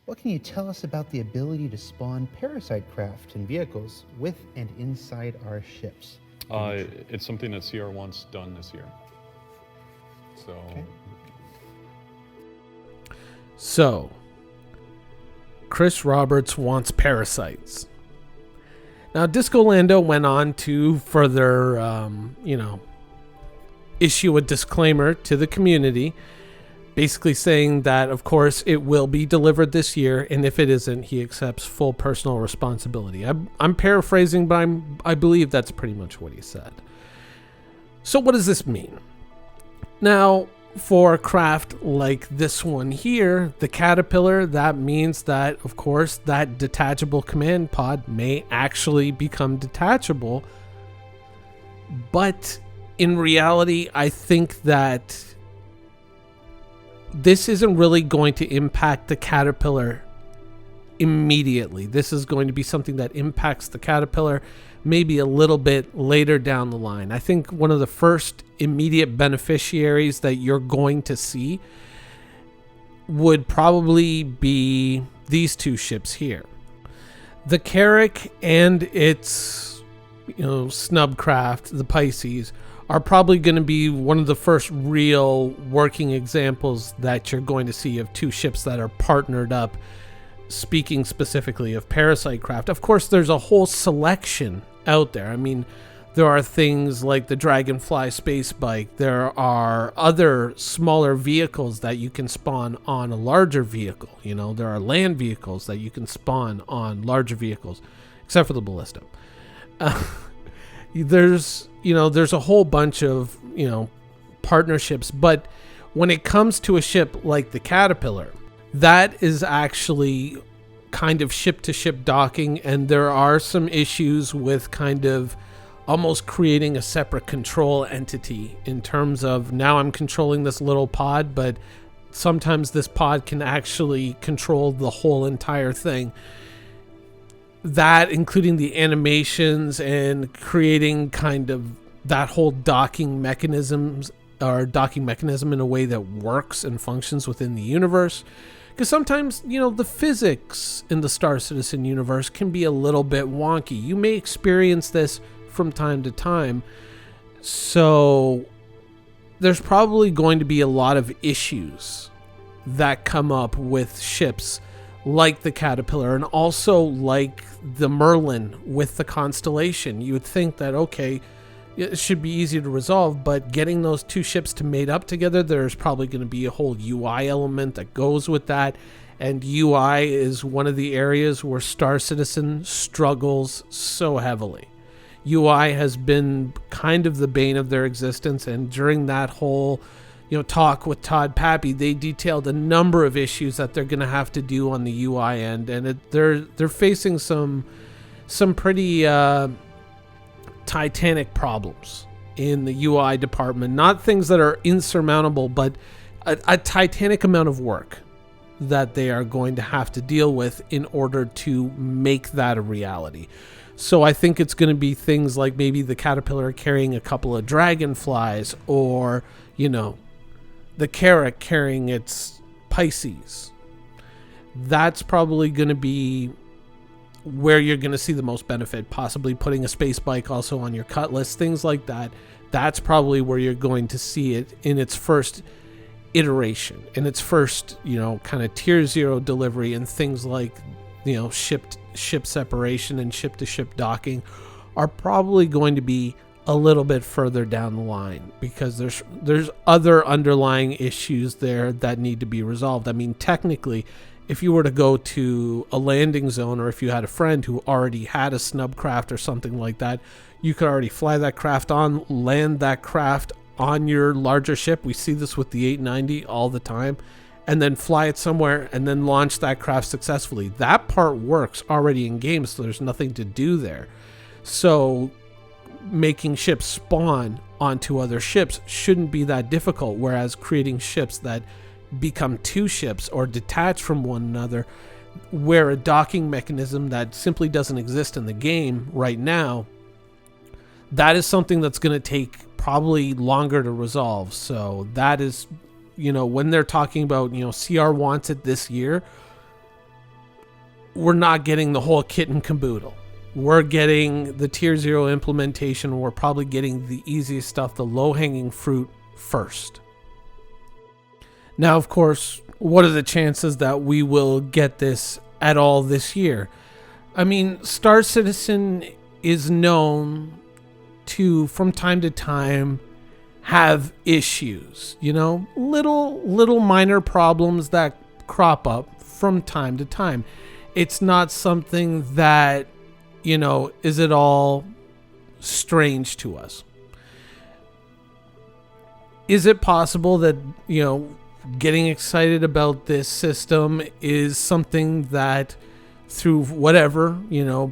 What can you tell us about the ability to spawn parasite craft and vehicles with and inside our ships? It's something that CR wants done this year. So, Okay. So, Chris Roberts wants parasites. Now, Disco Lando went on to further, issue a disclaimer to the community, basically saying that, of course, it will be delivered this year, and if it isn't, he accepts full personal responsibility. I'm paraphrasing, but I believe that's pretty much what he said. So what does this mean? Now, for a craft like this one here, the Caterpillar, that means that, of course, that detachable command pod may actually become detachable. But in reality, I think that this isn't really going to impact the Caterpillar immediately. This is going to be something that impacts the Caterpillar maybe a little bit later down the line. I think one of the first immediate beneficiaries that you're going to see would probably be these two ships here. The Carrack and its snubcraft, the Pisces, are probably going to be one of the first real working examples that you're going to see of two ships that are partnered up, speaking specifically of Parasite craft. Of course, there's a whole selection out there. I mean, there are things like the Dragonfly space bike. There are other smaller vehicles that you can spawn on a larger vehicle. There are land vehicles that you can spawn on larger vehicles, except for the Ballista. There's a whole bunch of, partnerships, but when it comes to a ship like the Caterpillar, that is actually kind of ship-to-ship docking, and there are some issues with kind of almost creating a separate control entity in terms of, now I'm controlling this little pod, but sometimes this pod can actually control the whole entire thing. That, including the animations and creating kind of that whole docking mechanism in a way that works and functions within the universe. Because sometimes, the physics in the Star Citizen universe can be a little bit wonky. You may experience this from time to time. So there's probably going to be a lot of issues that come up with ships like the Caterpillar, and also like the Merlin with the Constellation. You would think that, okay, it should be easy to resolve, but getting those two ships to mate up together, there's probably going to be a whole UI element that goes with that. And UI is one of the areas where Star Citizen struggles so heavily. UI has been kind of the bane of their existence, and during that whole talk with Todd Pappy, they detailed a number of issues that they're going to have to do on the UI end, and they're facing some pretty titanic problems in the UI department. Not things that are insurmountable, but a titanic amount of work that they are going to have to deal with in order to make that a reality. So I think it's going to be things like maybe the Caterpillar carrying a couple of Dragonflies, or the Carrack carrying its Pisces. That's probably going to be where you're going to see the most benefit, possibly putting a space bike also on your Cutlass, things like that. That's probably where you're going to see it in its first iteration, in its first, kind of tier 0 delivery, and things like, ship separation and ship-to-ship docking are probably going to be a little bit further down the line, because there's other underlying issues there that need to be resolved. I mean, technically, if you were to go to a landing zone, or if you had a friend who already had a snubcraft or something like that, you could already fly that craft on, land that craft on your larger ship. We see this with the 890 all the time, and then fly it somewhere and then launch that craft successfully. That part works already in game, so there's nothing to do there. So making ships spawn onto other ships shouldn't be that difficult, whereas creating ships that become two ships or detach from one another, where a docking mechanism that simply doesn't exist in the game right now, that is something that's going to take probably longer to resolve. So that is, when they're talking about, CR wants it this year, we're not getting the whole kit and caboodle. We're getting the tier 0 implementation. We're probably getting the easiest stuff, the low-hanging fruit first. Now, of course, what are the chances that we will get this at all this year? I mean, Star Citizen is known to, from time to time, have issues, little minor problems that crop up from time to time. It's not something that, is at all strange to us. Is it possible that, getting excited about this system is something that through whatever,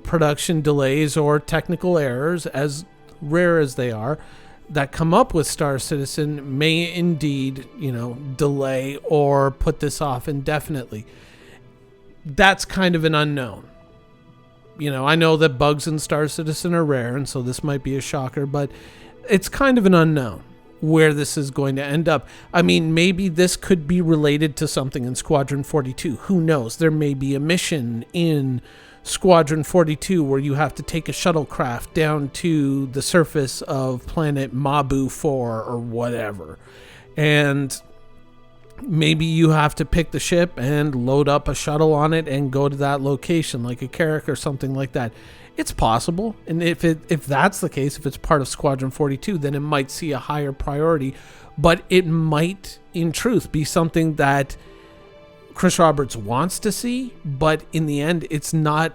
production delays or technical errors, as rare as they are, that come up with Star Citizen may indeed, delay or put this off indefinitely? That's kind of an unknown. I know that bugs in Star Citizen are rare, and so this might be a shocker, but it's kind of an unknown where this is going to end up. I mean, maybe this could be related to something in Squadron 42. Who knows? There may be a mission in Squadron 42 where you have to take a shuttlecraft down to the surface of planet Mabu 4 or whatever. And maybe you have to pick the ship and load up a shuttle on it and go to that location, like a Carrack or something like that. It's possible. And if that's the case, if it's part of Squadron 42, then it might see a higher priority. But it might, in truth, be something that Chris Roberts wants to see, but in the end, it's not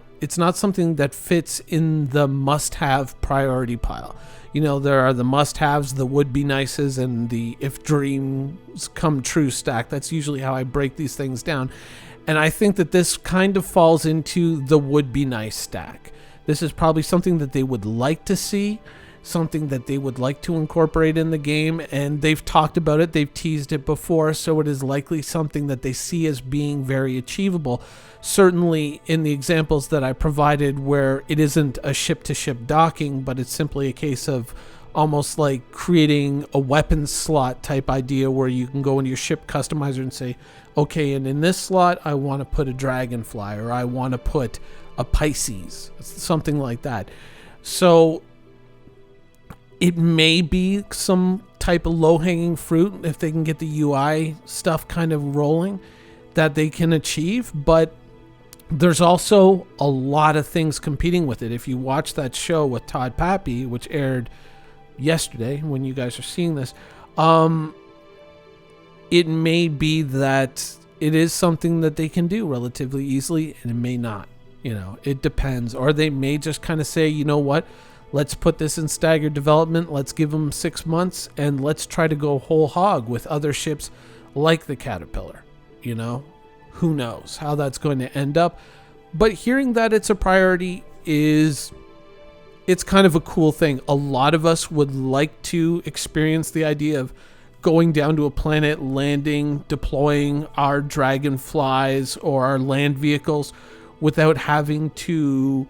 something that fits in the must-have priority pile. There are the must-haves, the would-be-nices, and the if dreams come true stack. That's usually how I break these things down. And I think that this kind of falls into the would-be-nice stack. This is probably something that they would like to see, something that they would like to incorporate in the game, and they've talked about it, they've teased it before, so it is likely something that they see as being very achievable. Certainly in the examples that I provided where it isn't a ship-to-ship docking, but it's simply a case of almost like creating a weapons slot type idea where you can go into your ship customizer and say, okay, and in this slot, I want to put a Dragonfly, or I want to put a Pisces, something like that. So it may be some type of low-hanging fruit if they can get the UI stuff kind of rolling that they can achieve, but there's also a lot of things competing with it. If you watch that show with Todd Pappy, which aired yesterday when you guys are seeing this, it may be that it is something that they can do relatively easily, and it may not. It depends. Or they may just kind of say, what? Let's put this in staggered development. Let's give them 6 months, and let's try to go whole hog with other ships like the Caterpillar. Who knows how that's going to end up. But hearing that it's a priority it's kind of a cool thing. A lot of us would like to experience the idea of going down to a planet, landing, deploying our Dragonflies or our land vehicles without having to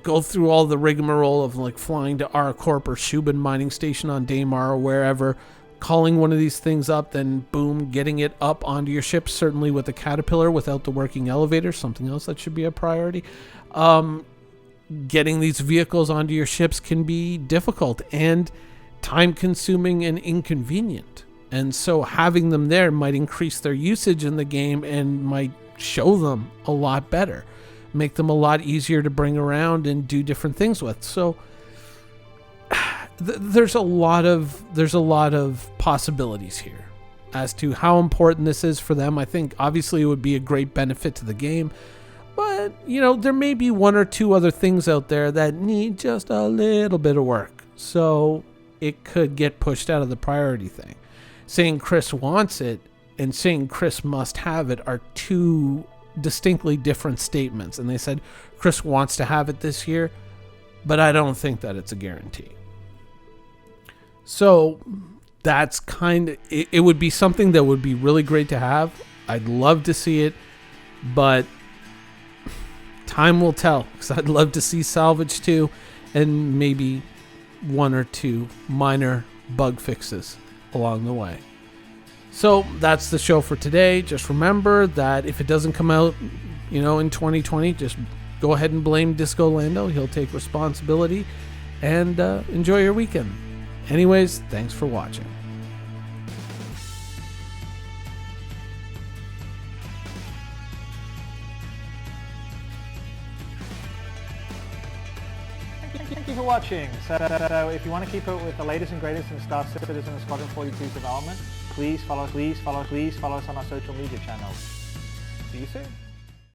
go through all the rigmarole of like flying to ArcCorp or Shubin mining station on Daymar or wherever, calling one of these things up, then boom, getting it up onto your ship. Certainly with the Caterpillar without the working elevator, something else that should be a priority. Getting these vehicles onto your ships can be difficult and time consuming and inconvenient. And so having them there might increase their usage in the game and might show them a lot better, make them a lot easier to bring around and do different things with. So there's a lot of possibilities here as to how important this is for them. I think obviously it would be a great benefit to the game, but there may be one or two other things out there that need just a little bit of work, so it could get pushed out of the priority thing. Saying Chris wants it and saying Chris must have it are two distinctly different statements. And they said Chris wants to have it this year, but I don't think that it's a guarantee. So that's it would be something that would be really great to have. I'd love to see it, but time will tell, because I'd love to see salvage too, and maybe one or two minor bug fixes along the way. So that's the show for today. Just remember that if it doesn't come out in 2020, just go ahead and blame Disco Lando. He'll take responsibility, and enjoy your weekend. Anyways, thanks for watching. Thank you for watching. So if you want to keep up with the latest and greatest in Star Citizen and Squadron 42's development, please follow us on our social media channels. See you soon.